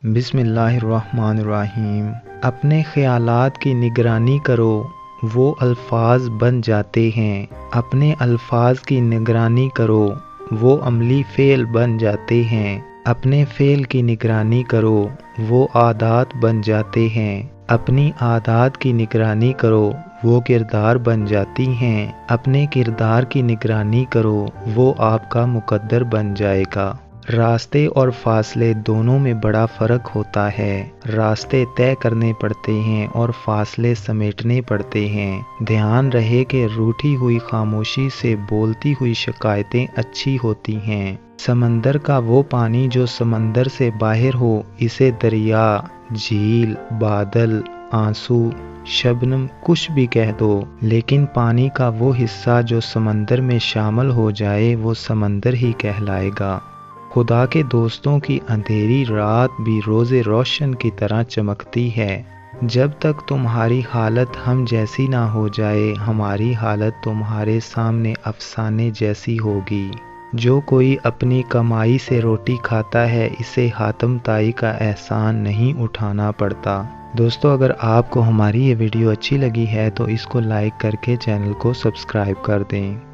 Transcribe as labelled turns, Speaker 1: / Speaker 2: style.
Speaker 1: बिस्मिल्लाहिर्रहमानिर्रहीम। अपने ख़यालात की निगरानी करो, वो अल्फाज बन जाते हैं। अपने अल्फाज की निगरानी करो, वो अमली फ़ेल बन जाते हैं। अपने फ़ेल की निगरानी करो, वो आदात बन जाते हैं। अपनी आदात की निगरानी करो, वो किरदार बन जाती हैं। अपने किरदार की निगरानी करो, वो आपका मुकद्दर बन जाएगा। रास्ते और फासले दोनों में बड़ा फ़र्क होता है। रास्ते तय करने पड़ते हैं और फासले समेटने पड़ते हैं। ध्यान रहे कि रूठी हुई खामोशी से बोलती हुई शिकायतें अच्छी होती हैं। समंदर का वो पानी जो समंदर से बाहर हो, इसे दरिया, झील, बादल, आंसू, शबनम कुछ भी कह दो, लेकिन पानी का वो हिस्सा जो समंदर में शामिल हो जाए वो समंदर ही कहलाएगा। खुदा के दोस्तों की अंधेरी रात भी रोज़े रोशन की तरह चमकती है। जब तक तुम्हारी हालत हम जैसी ना हो जाए, हमारी हालत तुम्हारे सामने अफसाने जैसी होगी। जो कोई अपनी कमाई से रोटी खाता है, इसे हातम ताई का एहसान नहीं उठाना पड़ता। दोस्तों, अगर आपको हमारी ये वीडियो अच्छी लगी है तो इसको लाइक करके चैनल को सब्सक्राइब कर दें।